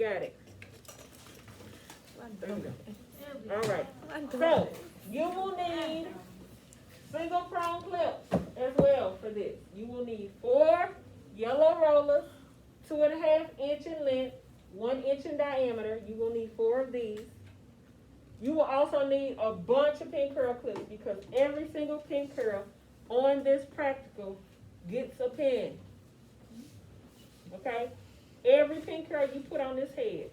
got it. All right. So you will need single prong clips as well for this. You will need 4 yellow rollers, 2.5 inch in length, 1 inch in diameter. You will need 4 of these. You will also need a bunch of pin curl clips because every single pin curl on this practical gets a pin. Okay? Every pin curl you put on this head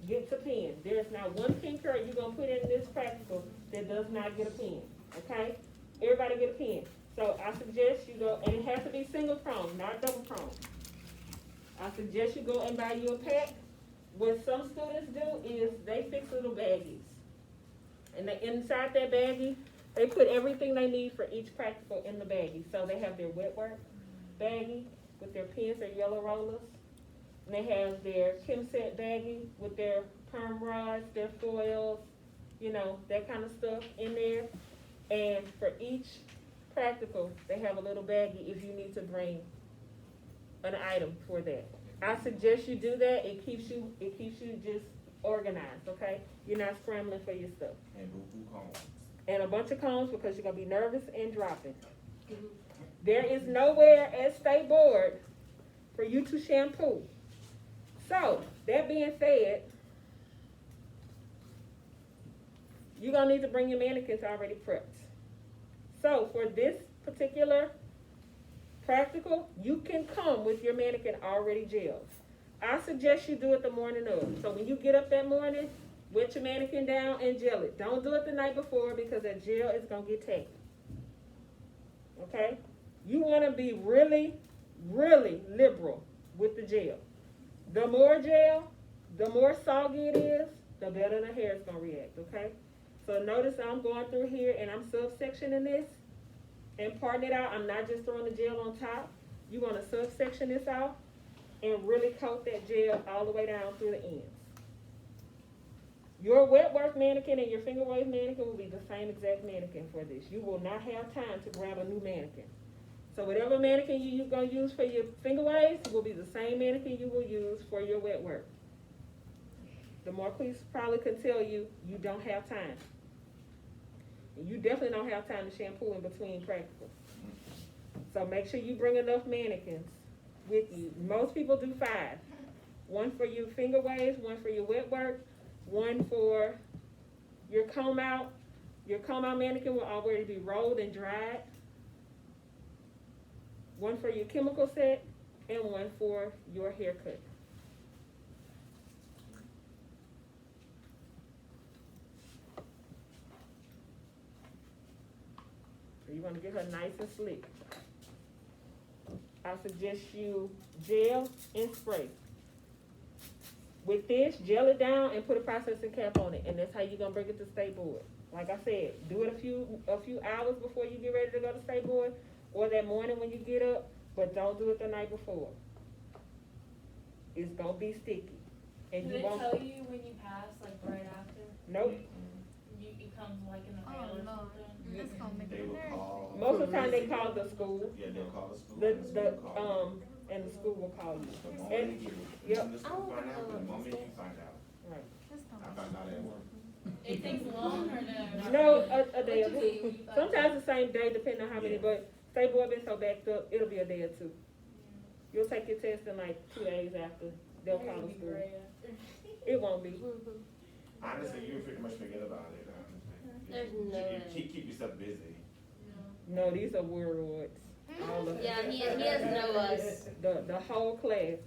gets a pin. There's not one pin curl you're going to put in this practical that does not get a pin. Okay? Everybody get a pin. So I suggest you go, and it has to be single prong, not double prong. I suggest you go and buy you a pack. What some students do is they fix little baggies. And inside that baggie, they put everything they need for each practical in the baggie. So they have their wet work baggie with their pins, their yellow rollers. And they have their Kim set baggie with their perm rods, their foils, you know, that kind of stuff in there. And for each practical, they have a little baggie if you need to bring an item for that. I suggest you do that. It keeps you just organized, okay? You're not scrambling for your stuff. And boo-boo combs. And a bunch of combs because you're gonna be nervous and dropping. There is nowhere at State Board for you to shampoo. So, that being said, you're gonna need to bring your mannequins already prepped. So, for this particular practical, you can come with your mannequin already gelled. I suggest you do it the morning of. So when you get up that morning, wet your mannequin down and gel it. Don't do it the night before because that gel is going to get tacky. Okay? You want to be really, really liberal with the gel. The more gel, the more soggy it is, the better the hair is going to react. Okay? So notice I'm going through here and I'm subsectioning this and parting it out. I'm not just throwing the gel on top. You want to subsection this out and really coat that gel all the way down through the ends. Your wet work mannequin and your finger wave mannequin will be the same exact mannequin for this. You will not have time to grab a new mannequin. So whatever mannequin you're going to use for your finger waves will be the same mannequin you will use for your wet work. The Marquise probably can tell you, you don't have time. And you definitely don't have time to shampoo in between practicals. So make sure you bring enough mannequins with you. Most people do 5. 1 for your finger waves, 1 for your wet work, 1 for your comb out. Your comb out mannequin will already be rolled and dried. 1 for your chemical set, and 1 for your haircut. So you want to get her nice and slick. I suggest you gel and spray. With this, gel it down and put a processing cap on it, and that's how you're gonna bring it to State Board. Like I said, do it a few hours before you get ready to go to State Board, or that morning when you get up, but don't do it the night before. It's gonna be sticky, and Do you they won't. tell you when you pass, like right after? Nope. It comes like in the mail Oh, or no. something? That's gonna make They it will nervous. call. Most of the time they call the school. Yeah, they'll call the school. The and the school will call you. and the school will call you. The moment And- you get it, yep. the school find out, the moment you find out. Right. That's I gonna found out at work. It takes long or no? No, a day or What you two. do, you Sometimes the same day, depending on how many. Yeah. But State Board been so backed up, it'll be a day or 2. You'll take your test in like 2 days after they'll call the school. It won't be. Honestly, you pretty much forget about it. There's You- no you way. keep yourself busy. No, these are warlords. All of Yeah, them. he doesn't know us. The whole class.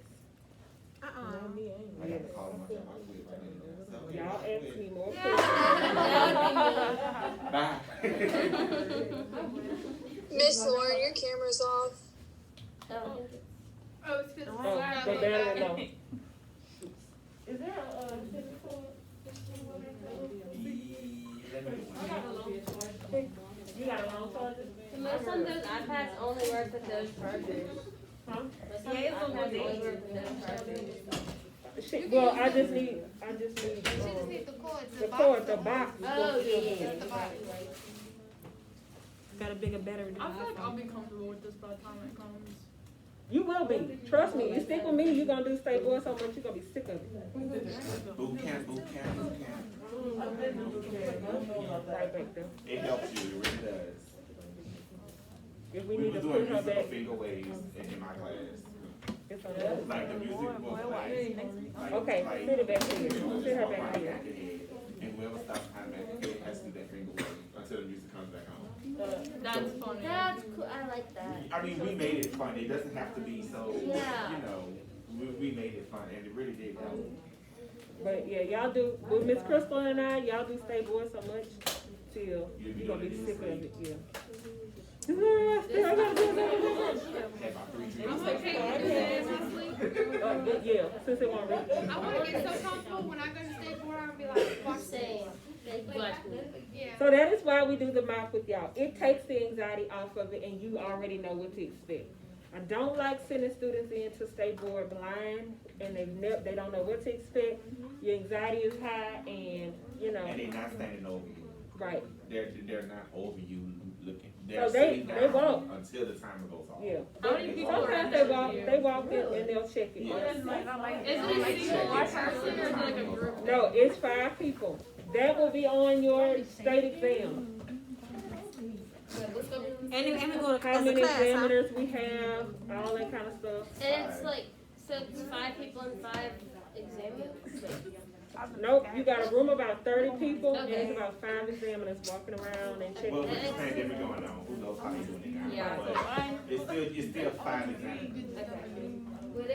Uh-uh. Me, I got to call my job. I quit right now. So, Y'all yeah, ask me more questions. Bye. Miss Lauren, your camera's off. Oh, Oh, it's because Oh, the battery low. Is there a scissors cord? You got a long charger? most of those iPads only work with those chargers. Huh? Most of those iPads only work with those chargers. Well, I just need, She just needs the cord, the cord, the box. Oh, yeah. Just the box. Got a bigger battery than I feel like I'll iPhone. be comfortable with this by the time it comes. You will be. Trust me. You stick with me, you're gonna do state board so much you're gonna be sick of it. Boot camp, boot camp, boot camp. Right back there. It helps you, it really does. If we We need were to doing put her musical back, finger waves in my class. it's on the Like the music book class. Okay, sit it back here. Sit her back here. And whoever stops behind back there has to do that finger wave until the music comes back on. That's funny. That's cool, I like that. I mean, we made it fun. It doesn't have to be so, Yeah. you know, we made it fun and it really did help. But yeah, y'all do, with Miss Crystal and I, y'all do state board so much till you're gonna be sick of it, yeah. Had my 3 drinks. Yeah, since it won't read. I wanna get so comfortable when I go to state board, I'll be like, watch Same. yeah. So that is why we do the mouth with y'all. It takes the anxiety off of it and you already know what to expect. I don't like sending students into state board blind and they don't know what to expect. Your anxiety is high and, you know, And they're not standing over you. right, They're not over you looking. So They're they sitting down walk. until the timer goes off. yeah. How many people are Sometimes in they there? walk in and they'll check it. Is it a single person or is it like a group? No, it's 5 people. That will be on your state exam. And we go to How as a many class, huh? examiners we have, all that kind of stuff. And it's like, so it's 5 people and 5 examiners? Nope, you got a room about 30 people, and there's about 5 examiners walking around and checking. Well, with the pandemic going on, who knows how they doing it now? Yeah. But it's still 5 examiners. But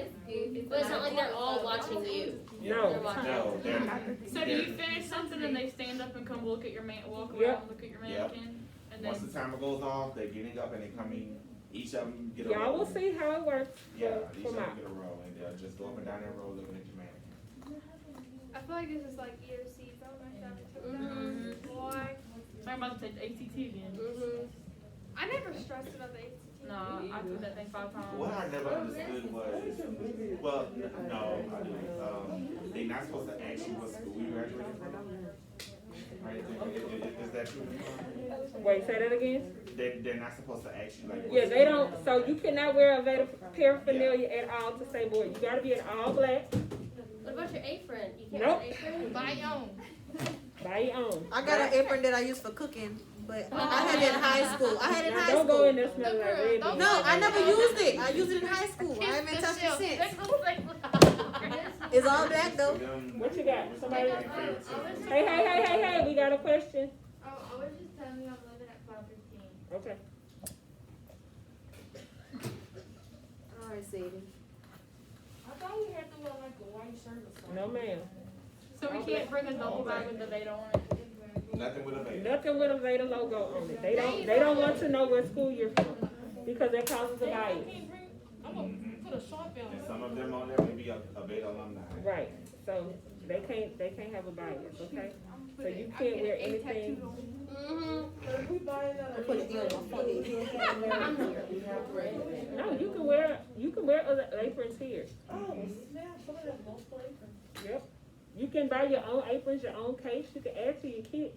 it's not like they're all watching you. No. They're watching. No, they're not. So do you finish something and they stand up and come look at your walk around, Yep. look at your Yep. mannequin? And Once then, the timer goes off, they're getting up and they come in. Each of them get a roll. Y'all will see how it works Yeah, each for of them mine. get a roll and they'll just go up and down that row looking at your man. I feel like this is like EOC, so myself took Mhm. down. Boy, I'm about to take the ACT again. I never stressed about the ACT. No, I took that thing 5 times. What I never understood was, well, no, I do. They're not supposed to ask you what school you graduated from. Right? Is that true? Wait, say that again? They're not supposed to ask you like. what Yeah, they school. don't, so you cannot wear a paraphernalia at all to state board. You gotta be in all black, What about your apron? You can't Nope. wear an apron? Buy your own. by your own. I got an apron that I use for cooking, but I had it in high school. I had it in Now, high don't go in school. there smelling like red Don't meat. No, I never used it. I used it in high school. I haven't touched it since. It's all black though. What you got? Somebody? Hey, we got a question. Oh, I was just telling you I'm living at 515. Okay. All right, Sadie. I thought we had to wear like a white shirt or something. No, ma'am. So we can't bring a double bag with the date on it? Nothing with a baby. Nothing with a Veda logo on it. They don't want to know what school you're from because that causes a bias. I'm gonna put a Sharpie on And it. some of them on there may be a Beta alumni. Right. So they can't have a bias, okay? So you can't wear anything. Mm-hmm. I put it in my forehead. No, you can wear other aprons here. Yep. You can buy your own aprons, your own capes. You can add to your kit.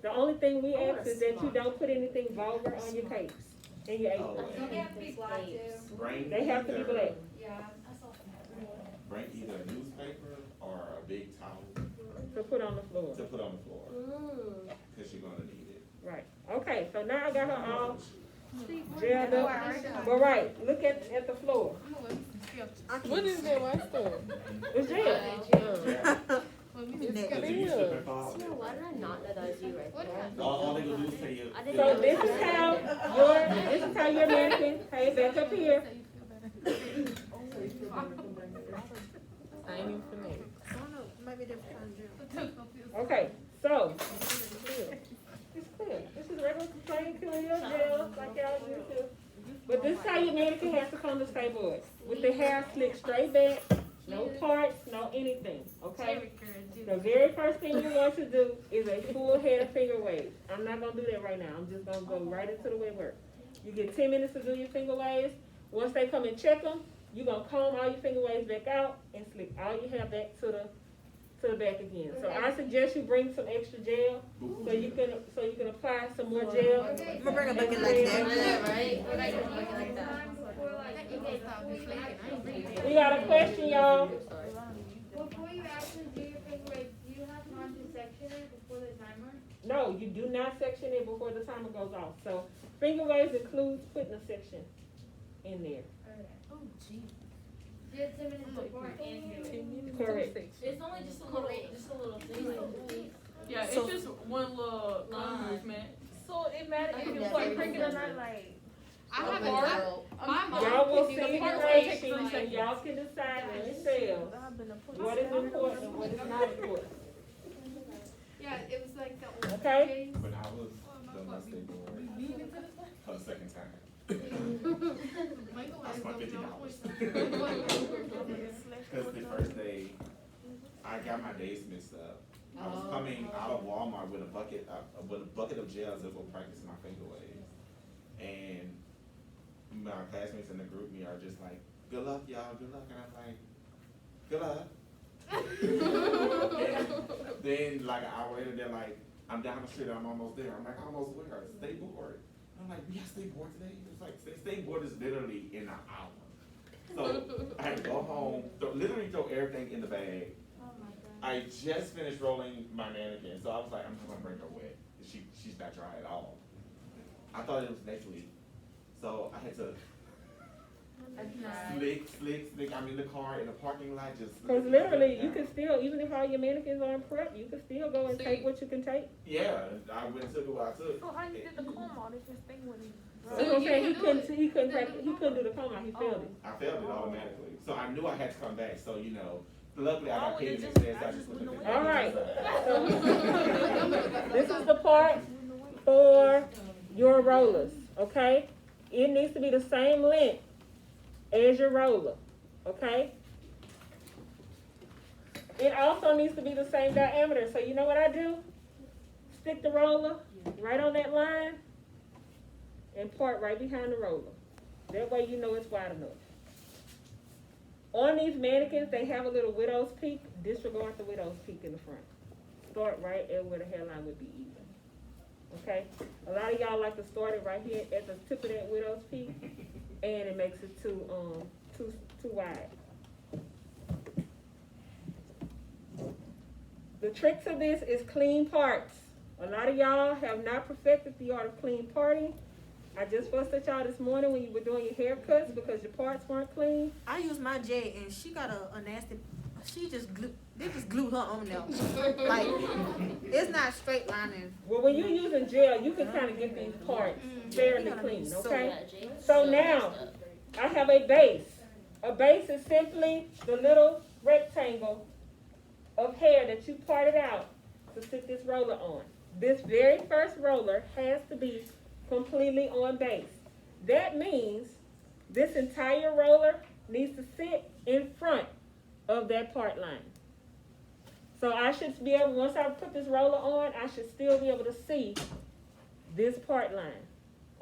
The only thing we ask is that you don't put anything vulgar on your capes and your aprons. Bring They have to be either- black. Bring either a newspaper or a big towel To put on the floor. to put on the floor, Mm. cause you're gonna need it. Right. Okay, so now I got her all gelled up. But right, look at the floor. What is that white stuff? It's gel. Cause you slip and fall. You know, why did I not know that was you right there? All they gonna do is tell you. I didn't So know this is how your mannequin, hey, back up here. I ain't even familiar. I don't know. Maybe they're trying to do. Okay, so. It's clear. This is regular plain clear gel, like y'all used to. But this is how your mannequin has to come to state board. With the hair slicked straight back, no parts, no anything, okay? The very first thing you want to do is a full head of finger waves. I'm not gonna do that right now. I'm just gonna go right into the way work. You get 10 minutes to do your finger waves. Once they come and check them, you're gonna comb all your finger waves back out and slick all your hair back to the back again. So I suggest you bring some extra gel so you can apply some more gel. I'm gonna bring a bucket like that. I know, right? We're not gonna look like that. I'll be flaking. I ain't reading. We got a question, y'all. Before you actually do your finger waves, do you have time to section it before the timer? No, you do not section it before the timer goes off. So finger waves includes putting a section in there. Oh, gee. Do it 10 minutes before and do it. Correct. It's only just a little thing. Yeah, it's just one little line movement. So it matters if you play cricket or not, like. I haven't. My mom Y'all will can see do the the part grade takes 3 sheet and seconds. y'all can decide for yourselves what is important and what is not important. Yeah, it was like the old Okay. But I was the last day board for the second time. That's my $50. Because the first day, I got my days mixed up. I was coming out of Walmart with a bucket of gel to go practice my finger waves. And my classmates in the group me are just like, good luck, y'all, good luck. And I'm like, good luck. And then like an hour later, they're like, I'm down the street, I'm almost there. I'm like, almost where? Stay bored. I'm like, we got to stay bored today? It's like, stay bored is literally in an hour. So I had to go home, literally throw everything in the bag. I just finished rolling my mannequin, so I was like, I'm just gonna bring her wet. She's not dry at all. I thought it was next week. So I had to slick. I'm in the car in the parking lot just. Because literally, you can still, even if all your mannequins aren't prepped, you can still go and take what you can take. Yeah, I went and took what I took. So how you did the comb out if this thing wouldn't? That's what I'm saying, he couldn't do the comb out, he failed it. I failed it automatically. So I knew I had to come back, so you know, luckily I Oh, got paid it in just- advance, I I just just went to wouldn't the. All right. This is the part for your rollers, okay? It needs to be the same length as your roller, okay? It also needs to be the same diameter, so you know what I do? Stick the roller right on that line and part right behind the roller. That way you know it's wide enough. On these mannequins, they have a little widow's peak. Disregard the widow's peak in the front. Start right at where the hairline would be even. Okay? A lot of y'all like to start it right here at the tip of that widow's peak, and it makes it too wide. The trick to this is clean parts. A lot of y'all have not perfected the art of clean parting. I just fussed at y'all this morning when you were doing your haircuts because your parts weren't clean. I used my J and she got a nasty. They just glued her on there. Like it's not straight lining. Well, when you're using gel, you can kind of get these parts fairly clean, okay? So now, I have a base. A base is simply the little rectangle of hair that you parted out to sit this roller on. This very first roller has to be completely on base. That means this entire roller needs to sit in front of that part line. So I should be able, once I put this roller on, I should still be able to see this part line.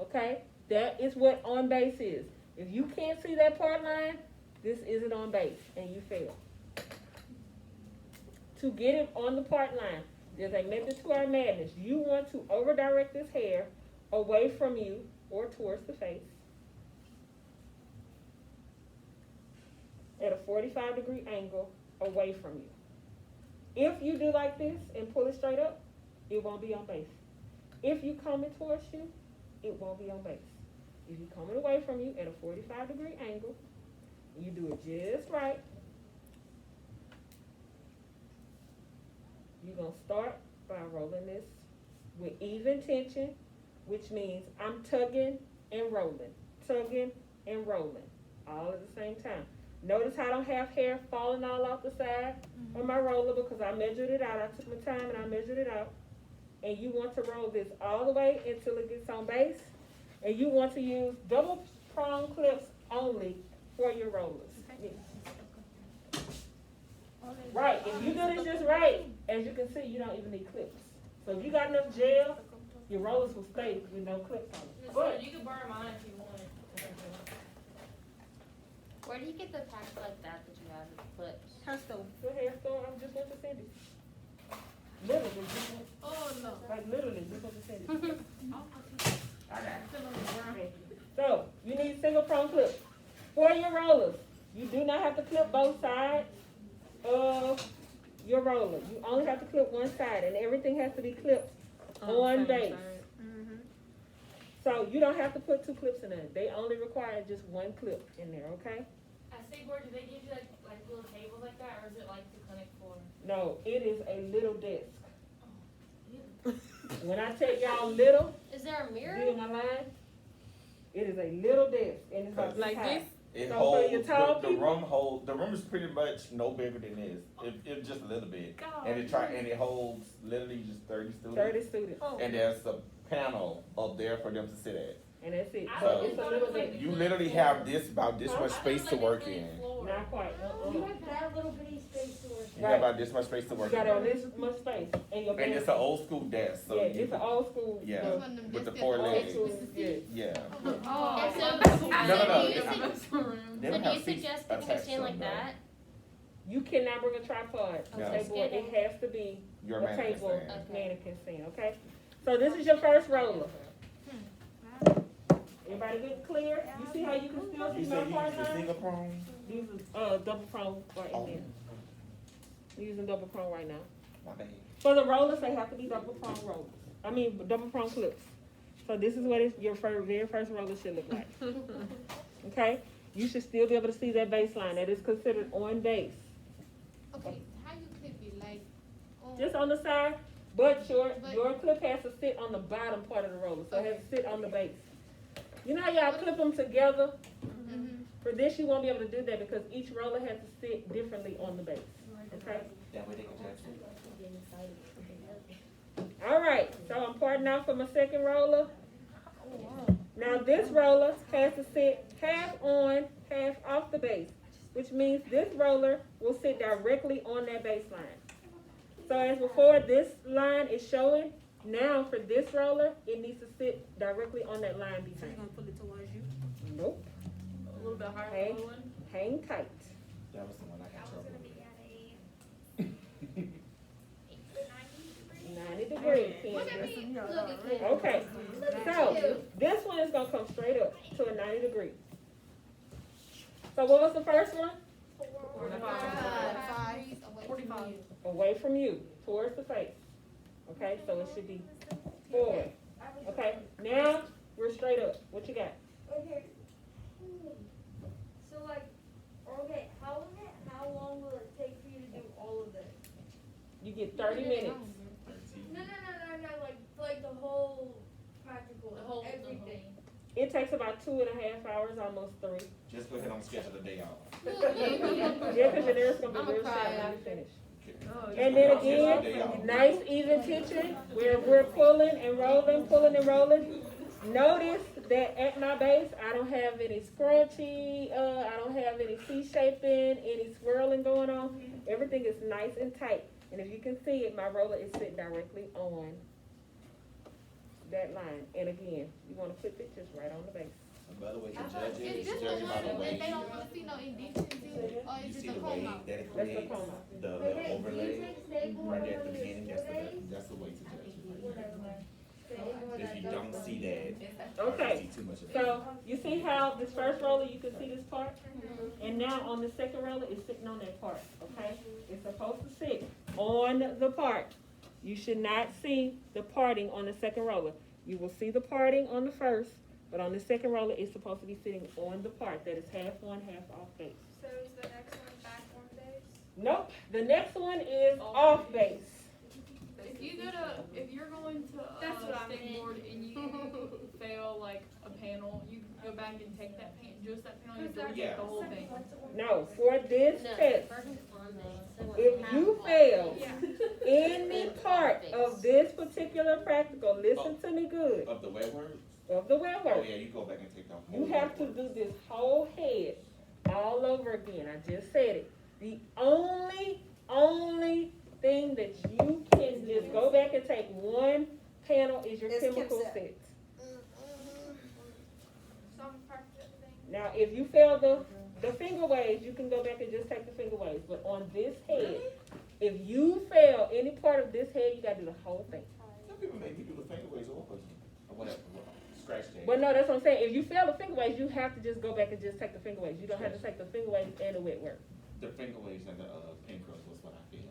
Okay? That is what on base is. If you can't see that part line, this isn't on base and you fail. To get it on the part line, there's a method to our madness. You want to over direct this hair away from you or towards the face at a 45-degree angle away from you. If you do like this and pull it straight up, it won't be on base. If you comb it towards you, it won't be on base. If you comb it away from you at a 45-degree angle, you do it just right. You're going to start by rolling this with even tension, which means I'm tugging and rolling, all at the same time. Notice how I don't have hair falling all off the side of my roller because I measured it out. I took my time and I measured it out. And you want to roll this all the way until it gets on base. And you want to use double prong clips only for your rollers. Yes. Right, if you do this just right, as you can see, you don't even need clips. So if you got enough gel, your rollers will stay with no clips on it. But You can burn mine if you want. Where do you get the packs like that you have with clips? Her stove. the hair store, I'm just going to send it. Literally, just went, Oh no. like literally, just going to send it. I got it. So, you need single prong clips For your rollers, you do not have to clip both sides of your roller. You only have to clip one side, and everything has to be clipped on base. Mhm. So you don't have to put two clips in there. They only require just one clip in there, okay? At Stigboard, do they give you like little tables like that, or is it like the clinic floor? No, it is a little desk. When I tell y'all little, Is there a mirror? do my line? It is a little desk, and it's about Like high. this? It So for holds, your tall the people? room is pretty much no bigger than this. It's just a little bit. And it holds literally just 30 students. 30 students, And there's a panel up there for them to sit at. and that's it. I So So- it's a little desk. You literally have about this much space to work in. Not quite. You have that little bitty space to work. You have about this much space to You work got in. on this much space, and your And it's an old school desk, so yeah, you, it's an old school. yeah, with the four Old legs. school, yeah. Yeah. Oh, No, so no, do no. you They think- don't so do have you seats suggest people can attached stand to like them, that? You cannot bring a tripod. No. Table. It has to be Your a mannequin table stand. Okay. mannequin stand, okay? So this is your first roller. Everybody getting clear? You see how you can still You see said my you part use the line? single prong? Using, double prong right Oh, in there. We're using double prong right now. my bad. For the rollers, they have to be double prong rollers. I mean, double prong clips. So this is what your very first roller should look like. Okay? You should still be able to see that baseline. That is considered on base. Okay, how you clip it, like, Just on the side, but your clip has to sit on the bottom part of the roller. So it has to sit on the base. You know how y'all clip them together? mhm. For this, you won't be able to do that because each roller has to sit differently on the base. Okay? That way they can touch it. All right, so I'm parting out for my second roller. Now this roller has to sit half on, half off the base, which means this roller will sit directly on that baseline. So as before, this line is showing. Now for this roller, it needs to sit directly on that line So you're behind. gonna pull it towards you? Nope, A little bit higher Hey. than the one? hang tight. That was the one I got trouble with. 90 degrees, Look at Kendra. me, look at me. Okay, so this one is gonna come straight up to a 90 degree. So what was the first one? 45. Away from you, towards the face. Okay, so it should be forward. Okay, now we're straight up. What you got? Okay. So like, okay, how long will it take for you to do all of this? You get 30 minutes. No, like the whole practical, The whole everything. It takes about 2.5 hours, almost 3. Just go ahead and schedule the day off. Yeah, because your nails gonna be I'ma real cry sharp when after. you finish. Okay. And then Schedule the day again, off. nice even tension where we're pulling and rolling. Notice that at my base, I don't have any scrunchy, I don't have any C-shaping, any swirling going on. Everything is nice and tight. And if you can see it, my roller is sitting directly on that line. And again, you want to flip it just right on the base. And by the way, the Is judges, this the judge by the one way, that they don't wanna see no indecency, or you is it see the the way coma? that it That's the creates, coma. the Okay, do you overlay, take staples right there at on the your beginning, that's the way to judge it. If you don't see that, Okay. you see too much of that. So you see how this first roller, you can see this part? And now on the second roller, it's sitting on that part, okay? It's supposed to sit on the part. You should not see the parting on the second roller. You will see the parting on the first, but on the second roller, it's supposed to be sitting on the part that is half on, half off base. So is the next one back on base? Nope, the next one is off base. If you're going to That's what I meant. stickboard and you fail like a panel, you can go back and take that just that panel, you have to Yeah. retake the whole thing. No, for this No, test, first one's on base. So if half you off fail base. any part of this particular practical, listen to me good, Of the wet words? of the web Oh, work. yeah, you go back and take the whole. You have to wet do words. this whole head all over again. I just said it. The only thing that you can just go back and take one panel is your It's chemical Kimsep. set. Some practice thing. Now, if you fail the finger waves, you can go back and just take the finger waves. But on this head, if you fail any part of this head, you gotta do the whole thing. Some people make me do the finger waves or whatever, scratch that. But no, that's what I'm saying. If you fail the finger waves, you have to just go back and just take the finger waves. You don't have to take the finger waves and the wet work. The finger waves and the pin curls was what I feel.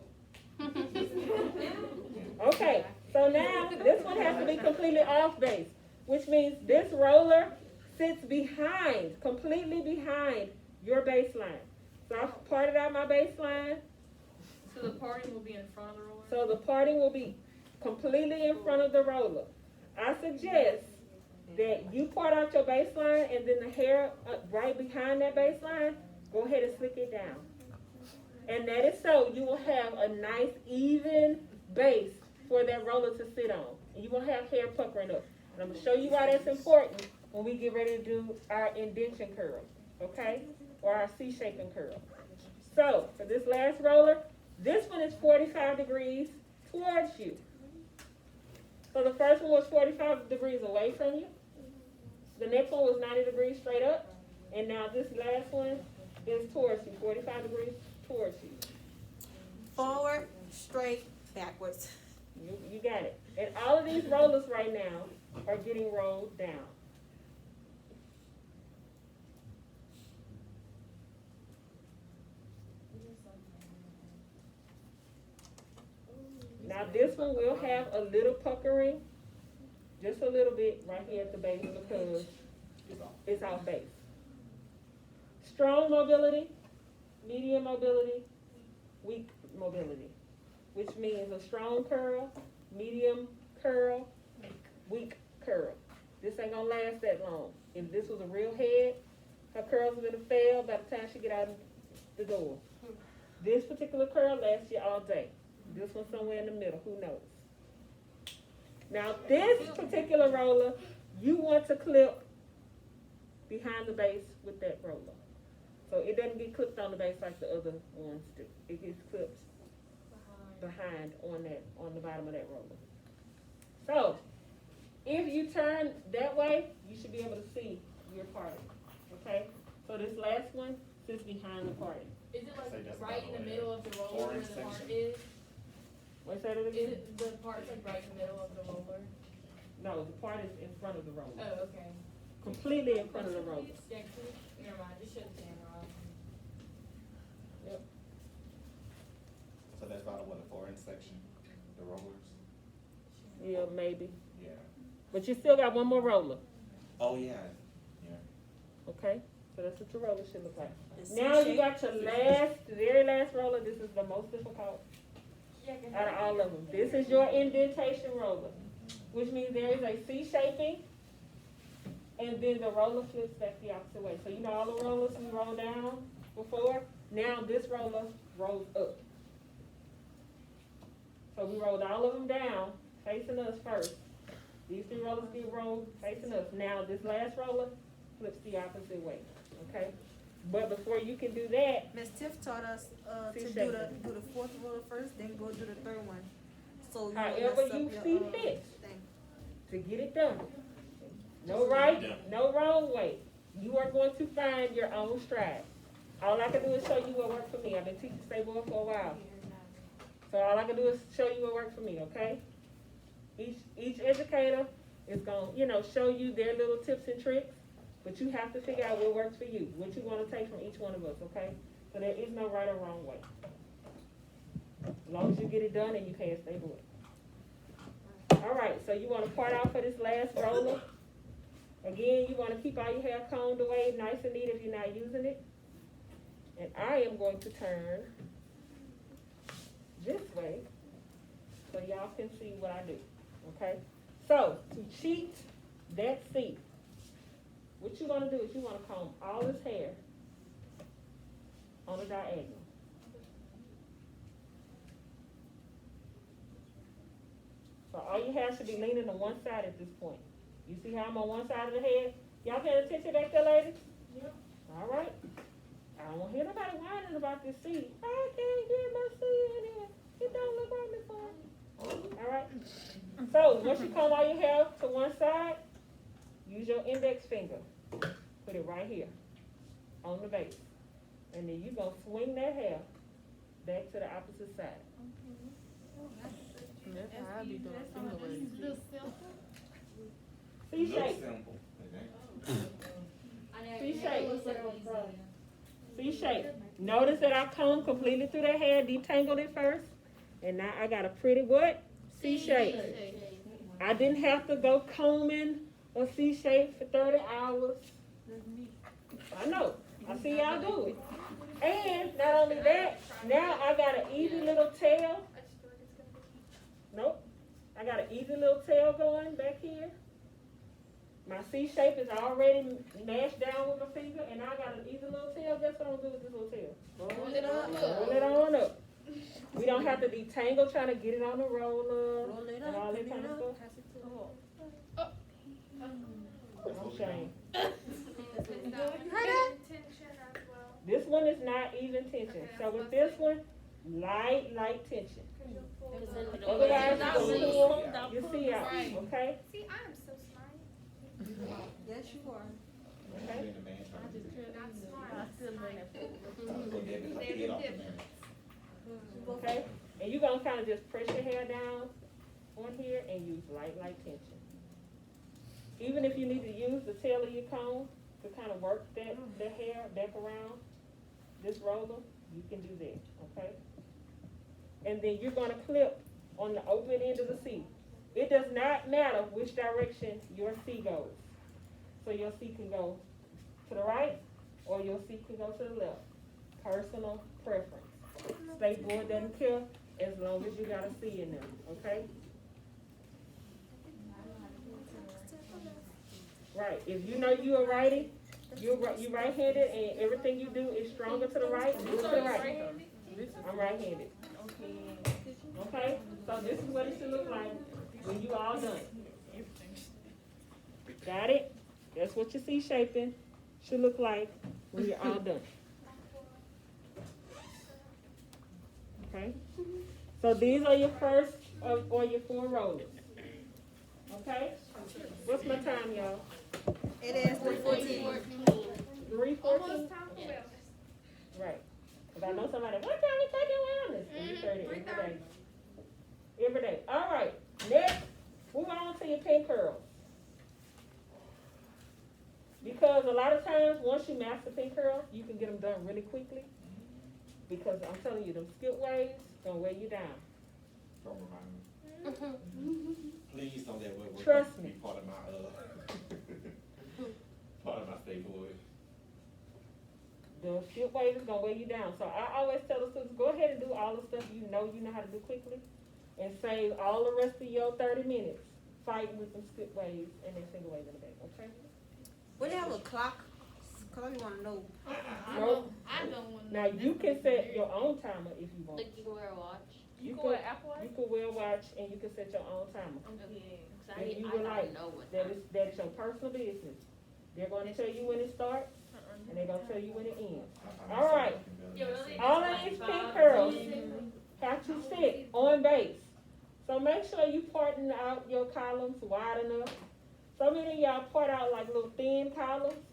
Okay, so now this one has to be completely off base, which means this roller sits behind, completely behind your baseline. So I've parted out my baseline, So the parting will be in front of the roller? so the parting will be completely in front of the roller. I suggest that you part out your baseline and then the hair right behind that baseline, go ahead and slick it down. And that is so you will have a nice even base for that roller to sit on. And you won't have hair puckering up. And I'm gonna show you why that's important when we get ready to do our indentation curl, okay? Or our C-shaping curl. So, for this last roller, this one is 45 degrees towards you. So the first one was 45 degrees away from you. The next one was 90 degrees straight up. And now this last one is towards you, 45 degrees towards you. Forward, straight, backwards. You got it. And all of these rollers right now are getting rolled down. Now this one will have a little puckering, just a little bit right here at the base because it's off base. Strong mobility, medium mobility, weak mobility, which means a strong curl, medium curl, weak curl. This ain't gonna last that long. If this was a real head, her curls would have failed by the time she get out the door. This particular curl lasts you all day. This one somewhere in the middle, who knows? Now this particular roller, you want to clip behind the base with that roller. So it doesn't get clipped on the base like the other ones do. It gets clipped behind on the bottom of that roller. So if you turn that way, you should be able to see your parting. Okay? So this last one sits behind the parting. Is it Say that's like right not in the the middle of the roller where orange the part section? is? Wait, say that Is again? it, the part's like right in the middle of the roller? No, the part is in front of the roller. Oh, okay. Completely in front of the roller. Yeah, never mind, just shut the camera off. So that's about what, a 4-inch section, the rollers? Yeah, maybe. Yeah. But you still got one more roller. Oh, yeah. Okay? So that's what your roller should look like. The Now you C-shape. got your very last roller. This is the most difficult out of all of them. This is your indentation roller, which means there is a C shaping, and then the roller flips back the opposite way. So you know all the rollers we rolled down before? Now this roller rolls up. So we rolled all of them down, facing us first. These three rollers get rolled facing us. Now this last roller flips the opposite way, okay? But before you can do that, Miss Tiff taught us to C-shaping. do the fourth roller first, then go do the third one. So you However don't mess you up your, see fit. thing. to get it done, no right, no wrong way. You are going to find your own stride. All I can do is show you what worked for me. I've been teaching Stable for a while. So all I can do is show you what worked for me, okay? Each educator is gonna, show you their little tips and tricks, but you have to figure out what works for you, what you want to take from each one of us, okay? So there is no right or wrong way. As long as you get it done and you can't stay with it. All right, so you want to part out for this last roller. Again, you want to keep all your hair combed away nice and neat if you're not using it. And I am going to turn this way so y'all can see what I do, okay? So, to cheat that seat, what you want to do is you want to comb all this hair on a diagonal. So all your hair should be leaning on one side at this point. You see how I'm on one side of the head? Y'all paying attention back there, ladies? Yep. All right. I don't want to hear nobody whining about this seat. I can't get my seat in here. It don't look right before. All right. So once you comb all your hair to one side, use your index finger. Put it right here on the base. And then you're going to swing that hair back to the opposite side. That's how I be doing finger waves. Little simple. C Looks shape. simple. C shape. C shape. Notice that I combed completely through that hair, detangled it first, and now I got a pretty what? C shape. I didn't have to go combing a C shape for 30 hours. I know. I see y'all do it. And not only that, now I got an easy little tail. Nope. I got an easy little tail going back here. My C shape is already mashed down with my finger, and I got an easy little tail. Guess what I'm gonna do with this little tail? Roll it on up. Roll it on up. We don't have to detangle trying to get it on the roller Roll it and all up, that put kind it of up, stuff. pass it to the I'm ashamed. Tension as well. This one is not even tension. So with this one, light tension. Otherwise, Not you really. pull, you see out, Right. okay? See, I'm so smart. Yes, you are. Okay. Been the man trying to do Not smart. trying to put that head off the man. Okay, and you're gonna kind of just press your hair down on here and use light tension. Even if you need to use the tail of your comb to kind of work the hair back around this roller, you can do that, okay? And then you're gonna clip on the open end of the C. It does not matter which direction your C goes. So your C can go to the right or your C can go to the left. Personal preference. State board doesn't care as long as you got a C in them, okay? Right, if you know you are righty, you right-handed and everything you do is stronger to the right, do it to the right. I'm right-handed. Okay, so this is what it should look like when you all done. Got it? That's what your C shaping should look like when you're all done. Okay? So these are your first or your 4 rollers. Okay? What's my time, y'all? It is 3:14. 3:14? Almost time for wellness. Right. Because I know somebody, what time we taking wellness? 3:30 every day. Every day. All right. Next, move on to your pin curls. Because a lot of times, once you master pin curls, you can get them done really quickly. Because I'm telling you, them skip waves gonna weigh you down. Don't remind me. Please don't let what Trust be me. part of my part of my state board. The skip wave is gonna weigh you down. So I always tell the students, go ahead and do all the stuff you know how to do quickly, and save all the rest of your 30 minutes fighting with them skip waves and then single waves in the back. Okay? Would they have a clock? Cause I wanna know. I Nope. don't want. Now you can set your own timer if you want. Like you can wear a watch. You Go can, with Apple Watch? you can wear a watch and you can set your own timer. Okay. Cause If you I would gotta like, know what That time. is that's your personal business. They're gonna tell you when it starts and they're gonna tell you when it ends. All right. Yeah, really? All of these pin curls have to sit on base. So make sure you parting out your columns wide enough. So many of y'all part out like little thin columns,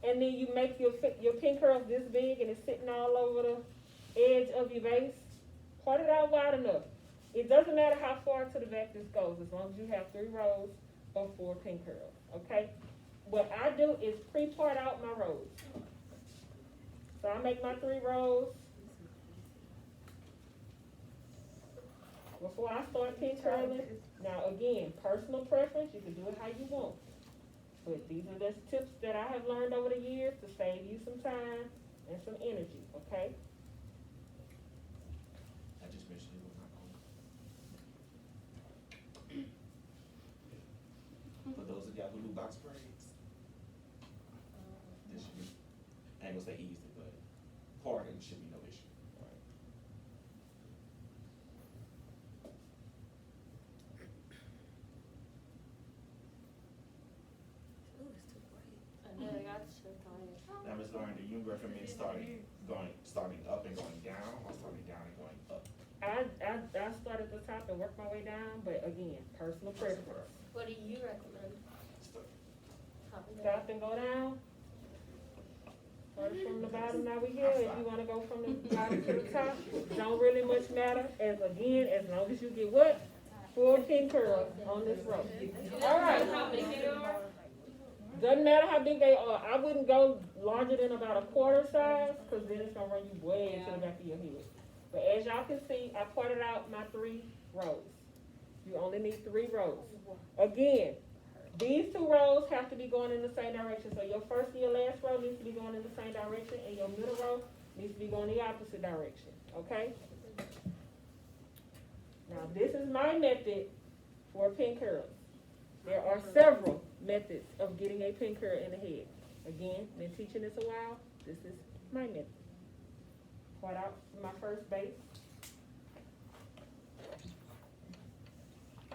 and then you make your pin curls this big and it's sitting all over the edge of your base. Part it out wide enough. It doesn't matter how far to the back this goes, as long as you have 3 rows of 4 pin curls, okay? What I do is pre-part out my rows. So I make my 3 rows. Before I start pin curling, now again, personal preference, you can do it how you want. But these are just tips that I have learned over the years to save you some time and some energy, okay? I just wish it was not on. For those of y'all who do box braids, this should be, I ain't gonna say easy, but parting should be no issue. Right? I know, I got so tired. Now, Ms. Lauren, do you recommend starting up and going down, or starting down and going up? I start at the top and work my way down, but again, personal preference. What do you recommend? Top and down? Stop and go down. Start from the bottom, now we here, if you wanna go from the bottom to the top, don't really much matter, as long as you get what? 4 pin curls on this row. All right. How big they are? Doesn't matter how big they are, I wouldn't go larger than about a quarter size, cause then it's gonna run you way into the back of your head. But as y'all can see, I pointed out my 3 rows. You only need 3 rows. Again, these 2 rows have to be going in the same direction, so your first and your last row needs to be going in the same direction, and your middle row needs to be going the opposite direction, okay? Now, this is my method for pin curls. There are several methods of getting a pin curl in the head. Again, been teaching this a while, this is my method. Point out my first base.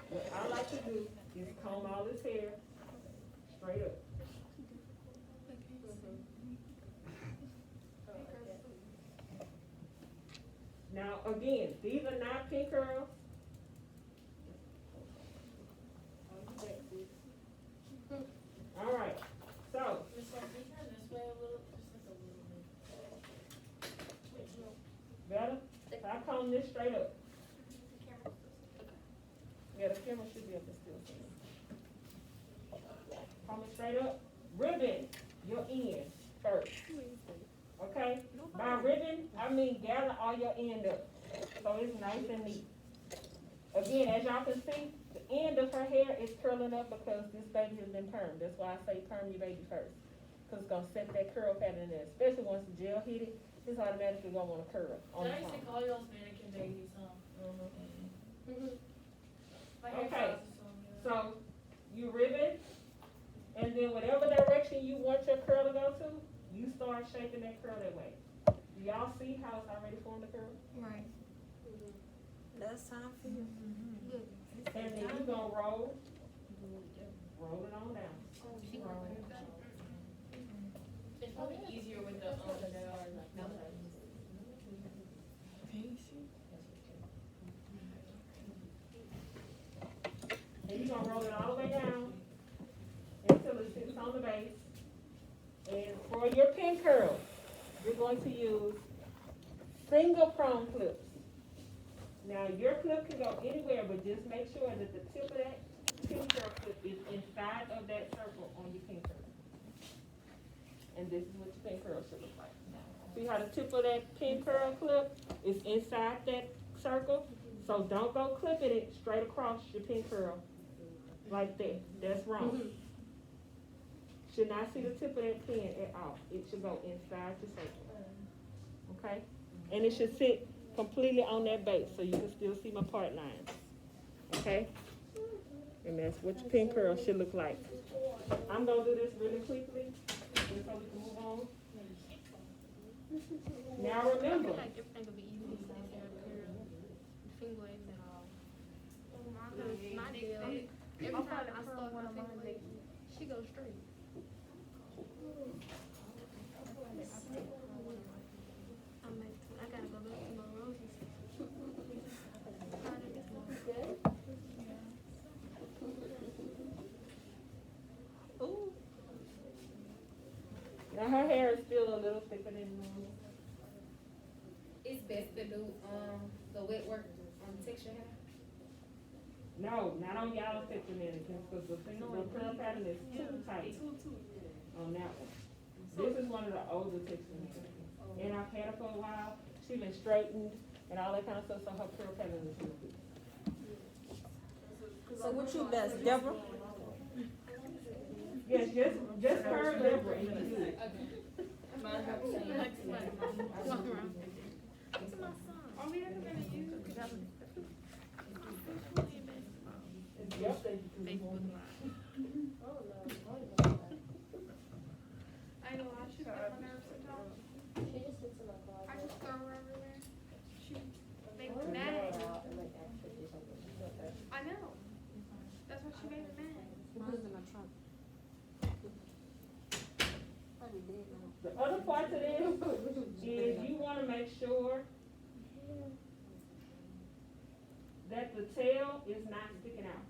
What I like to do is comb all this hair straight up. Now, again, these are not pin curls. All right, so, Miss White, can you turn this way a little, just a little bit? better? So I comb this straight up. Yeah, the camera should be up there still. Comb it straight up. Ribbon your end first. Okay? By ribbon, I mean gather all your end up. So it's nice and neat. Again, as y'all can see, the end of her hair is curling up because this baby has been permed. That's why I say perm your baby first. Because it's going to set that curl pattern in there. Especially once the gel hit it, it's automatically going to want to curl on the I used to top. call y'all's mannequin babies, huh? My hair Okay. styles is so good. So you ribbon, and then whatever direction you want your curl to go to, you start shaping that curl that way. Do y'all see how it's already formed the curl? Right. Last time for you. And then you gonna roll it on down. It's probably easier with the, And you're gonna roll it all the way down until it sits on the base. And for your pin curls, you're going to use single prong clips. Now your clip can go anywhere, but just make sure that the tip of that pin curl clip is inside of that circle on your pin curl. And this is what your pin curl should look like. See how the tip of that pin curl clip is inside that circle? So don't go clipping it straight across your pin curl like that. That's wrong. Should not see the tip of that pin at all. It should go inside the circle. Okay? And it should sit completely on that base so you can still see my part lines. Okay? And that's what your pin curl should look like. I'm gonna do this really quickly just so we can move on. Now I remember, feel like everything will be easy if you have curl, finger waves and all. Cause my deal, every time I start my finger wave, she goes straight. I'm like, I gotta go back to my roses. Ooh. now her hair is still a little thicker than normal. It's best to do, the wet work on texture hair. No, not on y'all picture mannequins, because the curl pattern is too tight on that one. This is one of the older picture mannequins. And I've had her for a while, she been straightened and all that kind of stuff, so her curl pattern is really good. So what you best, Deborah? Yes, just curl Deborah and you good. Walk around. Are we ever gonna use? It's your thing to do. Facebook Live. I know, I should get my nerves sometimes. I just throw her everywhere. She make me mad. I know. That's why she made me mad. Mine's in my trunk. Probably dead now. The other part to this is you wanna make sure that the tail is not sticking out.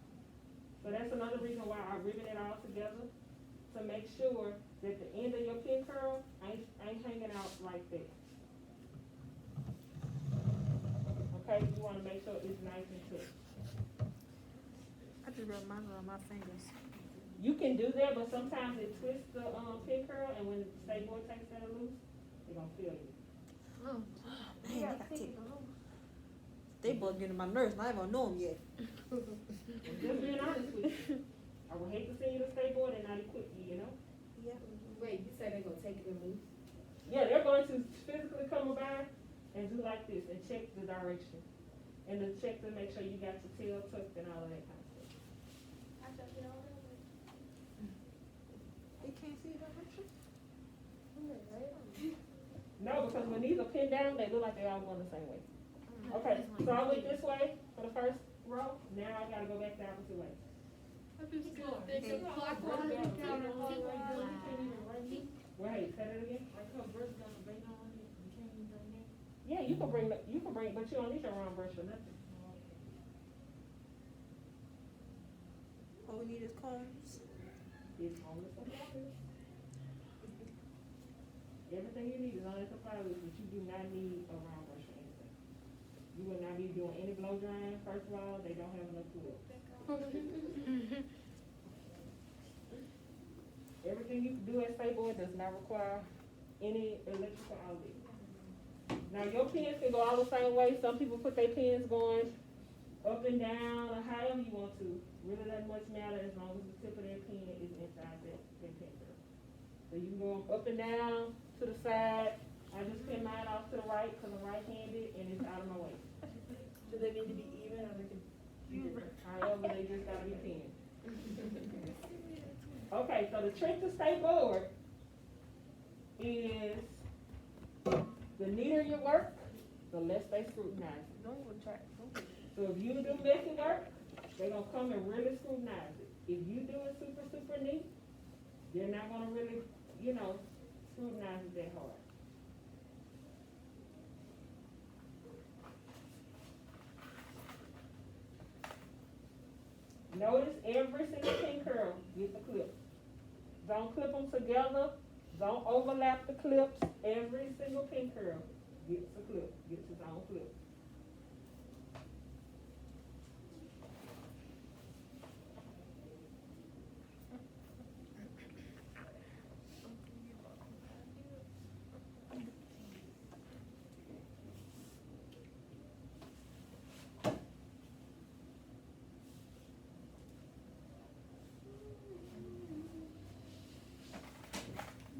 So that's another reason why I ribbon it all together, to make sure that the end of your pin curl ain't hanging out like that. Okay, you wanna make sure it's nice and tight. I just rub mine on my fingers. You can do that, but sometimes it twists the, pin curl, and when the state board takes that loose, they're gonna feel you. Man, I gotta take they both getting my nerves, and I ain't gonna know them yet. Just being honest with you. I would hate to send you to state board and not equip you, you know? Wait, you said they're gonna take it and move? Yeah, they're going to physically come by and do like this and check the direction. And to check to make sure you got your tail tucked and all of that kind of stuff. I thought they all had it. They can't see that picture? No, because when these are pinned down, they look like they all going the same way. Okay, so I went this way for the first row, now I gotta go back the opposite way. I just feel thick and clockwise and counterclockwise. Wait, say that again? Yeah, you can bring, but you don't need your round brush or nothing. All we need is combs. It's on the supply list. Everything you need is on the supply list, but you do not need a round brush or anything. You will not be doing any blow drying, first of all, they don't have enough fluid. Everything you do at State Board does not require any electrical outlet. Now, your pins can go all the same way. Some people put their pins going up and down or however you want to. Really doesn't much matter as long as the tip of their pin is inside that pin curl. So you can go up and down to the side. I just pin mine off to the right because I'm right-handed and it's out of my way. Do they need to be even or they can? However, they just gotta be pinned. Okay, so the trick to State Board is the neater you work, the less they scrutinize it. So if you do messy work, they're gonna come and really scrutinize it. If you do it super, super neat, they're not gonna really, scrutinize it that hard. Notice every single pin curl gets a clip. Don't clip them together. Don't overlap the clips. Every single pin curl gets a clip, gets its own clip.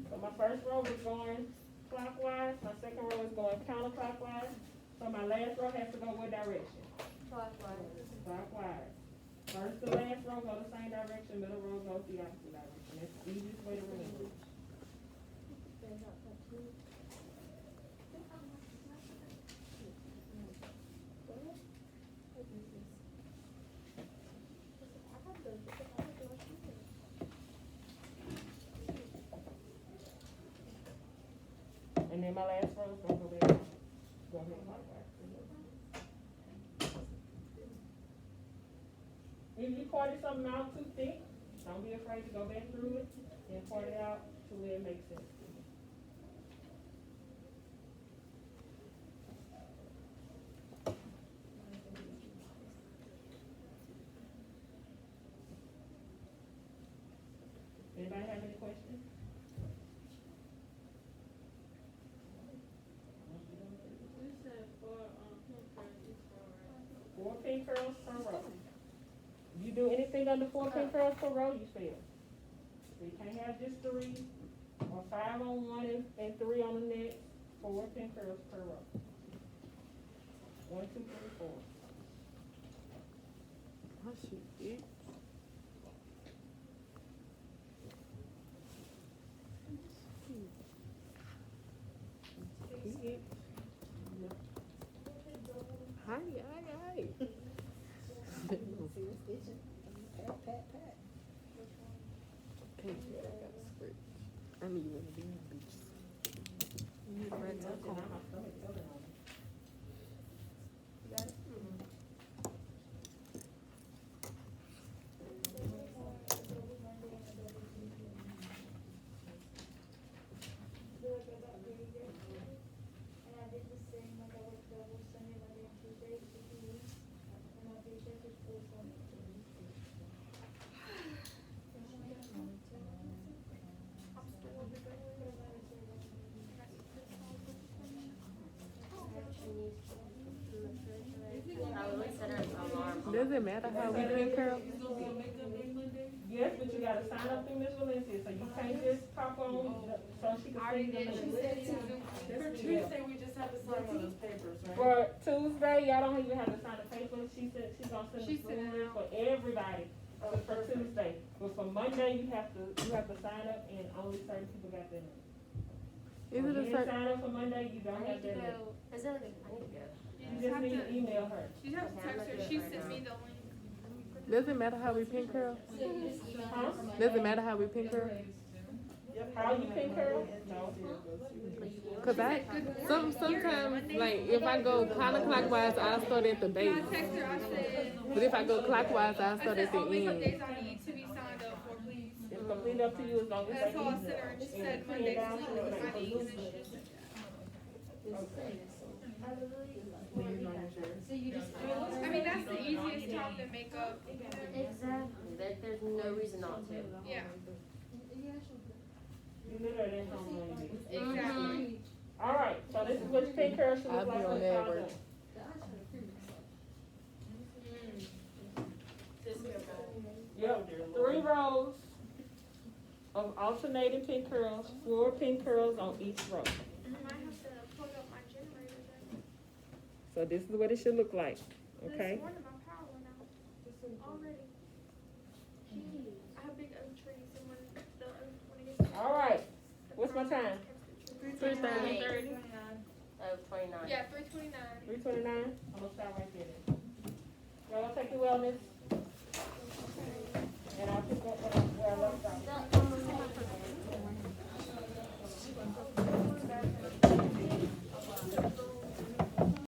So my first row is going clockwise, my second row is going counterclockwise, so my last row has to go what direction? Clockwise. First to last row go the same direction, middle row goes the opposite direction. That's the easiest way to remember. And then my last row is gonna go back, go ahead clockwise. If you parted something out too thick, don't be afraid to go back through it and part it out to where it makes sense to you. Anybody have any questions? You said four Four pin pin curls each row, right? curls per row. If you do anything under 4 pin curls per row, you fail. So you can't have just 3, or 5 on one and 3 on the next. 4 pin curls per row. 1, 2, 3, 4. Does it matter how we pin curl? Yes, but you gotta sign up through Ms. Valencia, so you can't just pop on, so she can see the link. For Tuesday, we just have to sign one of those papers, right? For Tuesday, y'all don't even have to sign the paper, she said she's gonna send She the sent it link for everybody, for Tuesday. But for Monday, you have to sign up and only certain people got their link. Is it a If you certain? sign up for Monday, you don't have that link. Is it, I need to go. You just need to email her. You just have to text her, she sent me the link. Does it matter how we pin curl? Huh? Does it matter how we pin curl? How you pin curl? No. Cause sometimes like if I go counterclockwise, I start at the base. I text her, I said, But if I go clockwise, I I start said, at the only end. days I need to be signed up for, please. It's completely up to you as long as That's they all I use sent her, and she said it. Monday, Down so to the I need, and then next she just So you just. I mean, that's the easiest time to make up. Exactly, there's no reason not to. Yeah, You literally ain't gonna know you. exactly. All right, so this is what your pin curl should I'll look be like on when that it's all work. done. Yep, 3 rows of alternating pin curls, 4 pin curls on each row. I might have to plug up my generator then. So this is what it should look like, okay? This morning my power went out already. I have big oak trees and when the oak, when it gets. All right, what's my time? 3:30. Oh, 29. Yeah, 3:29. 3:29? I'm gonna start right there then. Y'all take your wellness. And I'll pick up where I left off.